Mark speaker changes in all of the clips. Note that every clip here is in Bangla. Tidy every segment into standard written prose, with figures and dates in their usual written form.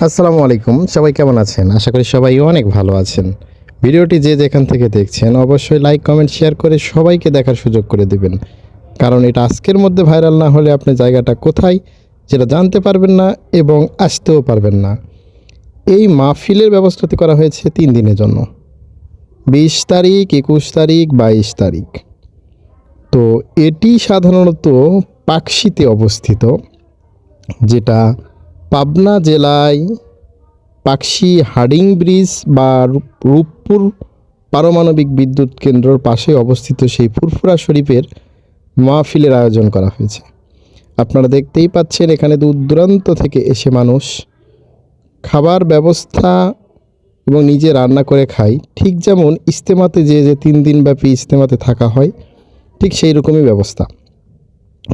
Speaker 1: আসসালামু আলাইকুম, সবাই কেমন আছেন? আশা করি সবাই অনেক ভালো আছেন। ভিডিওটি যে যেখান থেকে দেখছেন অবশ্যই লাইক, কমেন্ট, শেয়ার করে সবাইকে দেখার সুযোগ করে দিবেন। কারণ এটা আজকের মধ্যে ভাইরাল না হলে আপনি জায়গাটা কোথায় সেটা জানতে পারবেন না এবং আসতেও পারবেন না। এই মাহফিলের ব্যবস্থাটি করা হয়েছে 3 দিনের জন্য। 20 তারিখ, 21 তারিখ, 22 তারিখ। তো এটি সাধারণত পাকশিতে অবস্থিত, যেটা পাবনা জেলায় পাকশি হার্ডিং ব্রিজ বা রূপপুর পারমাণবিক বিদ্যুৎ কেন্দ্রর পাশে অবস্থিত সেই ফুরফুরা শরীফের মাহফিলের আয়োজন করা হয়েছে। আপনারা দেখতেই পাচ্ছেন এখানে দূর দূরান্ত থেকে এসে মানুষ খাবার ব্যবস্থা এবং নিজে রান্না করে খায়। ঠিক যেমন ইজতেমাতে যে 3 দিনব্যাপী ইজতেমাতে থাকা হয়, ঠিক সেই রকমই ব্যবস্থা।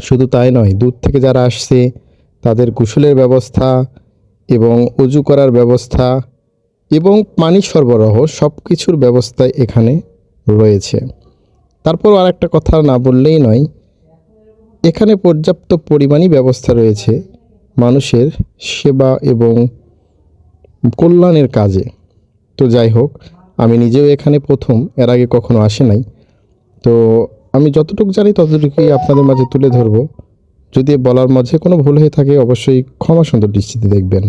Speaker 1: শুধু তাই নয়, দূর থেকে যারা আসছে তাদের গোসলের ব্যবস্থা এবং অজু করার ব্যবস্থা এবং পানি সরবরাহ সব কিছুর ব্যবস্থা এখানে রয়েছে। তারপর আরেকটা কথা না বললেই নয়, এখানে পর্যাপ্ত পরিমাণই ব্যবস্থা রয়েছে মানুষের সেবা এবং কল্যাণের কাজে। তো যাই হোক, আমি নিজেও এখানে প্রথম, এর আগে কখনো আসে নাই। তো আমি যতটুকু জানি ততটুকুই আপনাদের মাঝে তুলে ধরব। যদি বলার মাঝে কোনো ভুল হয়ে থাকে অবশ্যই ক্ষমা সুন্দর দৃষ্টিতে দেখবেন।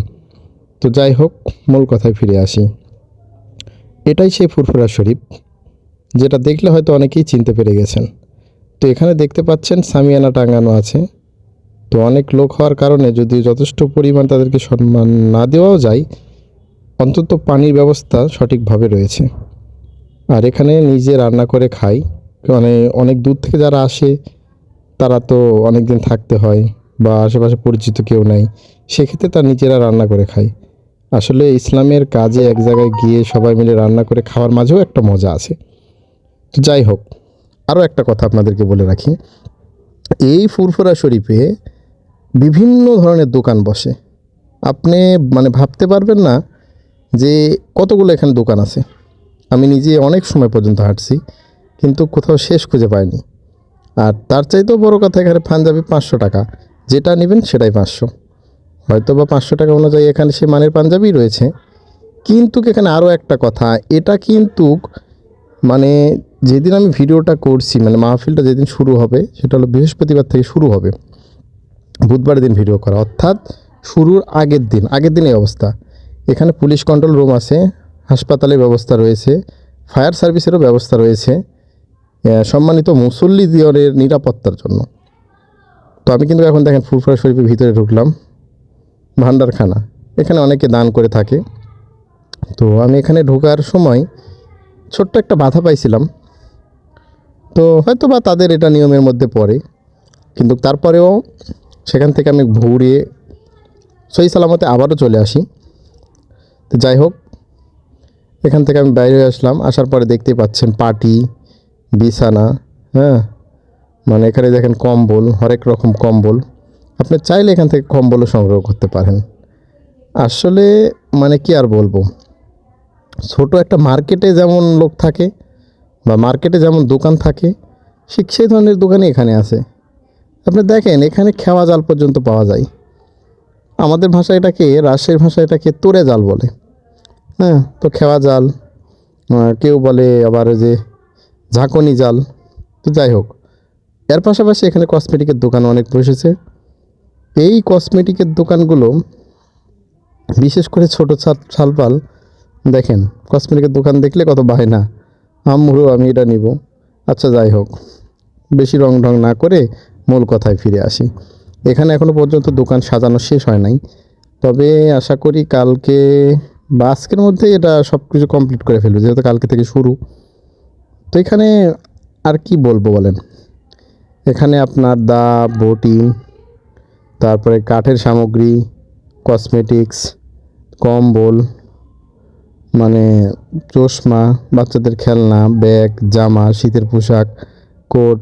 Speaker 1: তো যাই হোক, মূল কথায় ফিরে আসি। এটাই সেই ফুরফুরা শরীফ, যেটা দেখলে হয়তো অনেকেই চিনতে পেরে গেছেন। তো এখানে দেখতে পাচ্ছেন সামিয়ানা টাঙানো আছে। তো অনেক লোক হওয়ার কারণে যদি যথেষ্ট পরিমাণ তাদেরকে সম্মান না দেওয়াও যায়, অন্তত পানির ব্যবস্থা সঠিকভাবে রয়েছে। আর এখানে নিজে রান্না করে খাই। মানে অনেক দূর থেকে যারা আসে তারা তো অনেক দিন থাকতে হয় বা আশেপাশে পরিচিত কেউ নাই, সেক্ষেত্রে তারা নিজেরা রান্না করে খায়। আসলে ইসলামের কাজে এক জায়গায় গিয়ে সবাই মিলে রান্না করে খাওয়ার মাঝেও একটা মজা আছে। তো যাই হোক, আরও একটা কথা আপনাদেরকে বলে রাখি, এই ফুরফুরা শরীফে বিভিন্ন ধরনের দোকান বসে। আপনি ভাবতে পারবেন না যে কতগুলো এখানে দোকান আছে। আমি নিজে অনেক সময় পর্যন্ত হাঁটছি, কিন্তু কোথাও শেষ খুঁজে পাইনি। আর তার চাইতেও বড় কথা, এখানে পাঞ্জাবি 500 টাকা, যেটা নেবেন সেটাই 500। হয়তো বা 500 টাকা অনুযায়ী এখানে সে মানের পাঞ্জাবি রয়েছে। কিন্তু এখানে আরও একটা কথা, এটা কিন্তু মানে যেদিন আমি ভিডিওটা করছি, মাহফিলটা যেদিন শুরু হবে সেটা হলো বৃহস্পতিবার থেকে শুরু হবে, বুধবারের দিন ভিডিও করা, অর্থাৎ শুরুর আগের দিন এই অবস্থা। এখানে পুলিশ কন্ট্রোল রুম আছে, হাসপাতালের ব্যবস্থা রয়েছে, ফায়ার সার্ভিসেরও ব্যবস্থা রয়েছে সম্মানিত মুসল্লিদের নিরাপত্তার জন্য। তো আমি কিন্তু এখন দেখেন ফুরফুরা শরীফের ভিতরে ঢুকলাম, ভান্ডারখানা, এখানে অনেকে দান করে থাকে। তো আমি এখানে ঢোকার সময় ছোট্ট একটা বাধা পাইছিলাম। তো হয়তো বা তাদের এটা নিয়মের মধ্যে পড়ে, কিন্তু তারপরেও সেখান থেকে আমি ঘুরে সহি সালামতে আবারও চলে আসি। তো যাই হোক, এখান থেকে আমি বাইরে আসলাম। আসার পরে দেখতেই পাচ্ছেন পাটি, বিছানা, হ্যাঁ, এখানে দেখেন কম্বল, হরেক রকম কম্বল। আপনি চাইলে এখান থেকে কম্বলও সংগ্রহ করতে পারেন। আসলে কি আর বলবো, ছোট একটা মার্কেটে যেমন লোক থাকে বা মার্কেটে যেমন দোকান থাকে, ঠিক সেই ধরনের দোকানই এখানে আছে। আপনি দেখেন এখানে খেওয়া জাল পর্যন্ত পাওয়া যায়। আমাদের ভাষায় এটাকে, রাজশাহীর ভাষায় এটাকে তোরে জাল বলে। হ্যাঁ, তো খেওয়া জাল, কেউ বলে আবার যে ঝাঁকনি জাল। তো যাই হোক, এর পাশাপাশি এখানে কসমেটিকের দোকান অনেক বসেছে। এই কসমেটিকের দোকানগুলো, বিশেষ করে ছোটো ছালপাল, দেখেন কসমেটিকের দোকান দেখলে কত বায়না, আম্মুরও আমি এটা নিব। আচ্ছা যাই হোক, বেশি রং ঢং না করে মূল কথায় ফিরে আসি। এখানে এখনও পর্যন্ত দোকান সাজানো শেষ হয় নাই, তবে আশা করি কালকে বা আজকের মধ্যে এটা সব কিছু কমপ্লিট করে ফেলবে, যেহেতু কালকে থেকে শুরু। তো এখানে আর কি বলবো বলেন, এখানে আপনার দা বটি, তারপরে কাঠের সামগ্রী, কসমেটিক্স, কম্বল, চশমা, বাচ্চাদের খেলনা, ব্যাগ, জামা, শীতের পোশাক, কোট,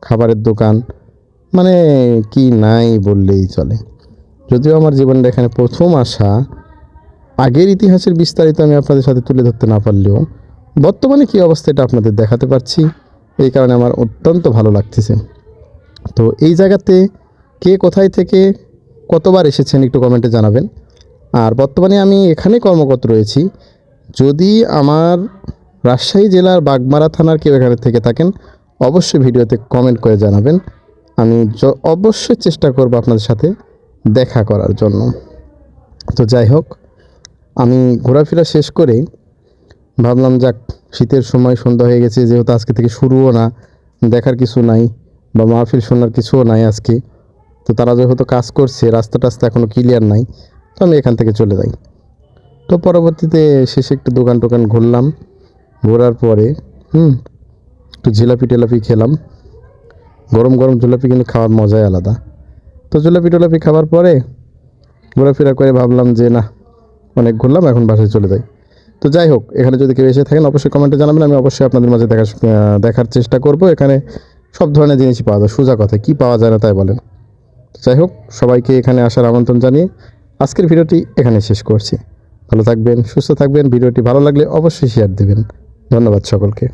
Speaker 1: খাবারের দোকান, কি নাই বললেই চলে। যদিও আমার জীবনের এখানে প্রথম আসা, আগের ইতিহাসের বিস্তারিত আমি আপনাদের সাথে তুলে ধরতে না পারলেও বর্তমানে কী অবস্থা এটা আপনাদের দেখাতে পারছি, এই কারণে আমার অত্যন্ত ভালো লাগতেছে। তো এই জায়গাতে কে কোথায় থেকে কতবার এসেছেন একটু কমেন্টে জানাবেন। আর বর্তমানে আমি এখানে কর্মরত রয়েছি। যদি আমার রাজশাহী জেলার বাগমারা থানার কেউ এখানে থেকে থাকেন, অবশ্যই ভিডিওতে কমেন্ট করে জানাবেন। আমি অবশ্যই চেষ্টা করব আপনাদের সাথে দেখা করার জন্য। তো যাই হোক, আমি ঘোরাফেরা শেষ করে ভাবলাম যাক, শীতের সময় সন্ধ্যা হয়ে গেছে, যেহেতু আজকে থেকে শুরুও না, দেখার কিছু নাই বা মাহফিল শোনার কিছুও নাই আজকে। তো তারা যেহেতু কাজ করছে, রাস্তা টাস্তা এখনও ক্লিয়ার নাই, তো আমি এখান থেকে চলে যাই। তো পরবর্তীতে শেষে একটু দোকান টোকান ঘুরলাম, ঘোরার পরে একটু জিলাপি টিলাপি খেলাম। গরম গরম জিলাপি কিন্তু খাওয়ার মজাই আলাদা। তো জিলাপি টিলাপি খাওয়ার পরে ঘোরাফেরা করে ভাবলাম যে না, অনেক ঘুরলাম, এখন বাসায় চলে যাই। তো যাই হোক, এখানে যদি কেউ এসে থাকেন অবশ্যই কমেন্টে জানাবেন, আমি অবশ্যই আপনাদের মাঝে দেখার চেষ্টা করব। এখানে সব ধরনের জিনিসই পাওয়া যায়, সোজা কথা, কী পাওয়া যায় না তাই বলেন। তো যাই হোক, সবাইকে এখানে আসার আমন্ত্রণ জানিয়ে আজকের ভিডিওটি এখানে শেষ করছি। ভালো থাকবেন, সুস্থ থাকবেন। ভিডিওটি ভালো লাগলে অবশ্যই শেয়ার দেবেন। ধন্যবাদ সকলকে।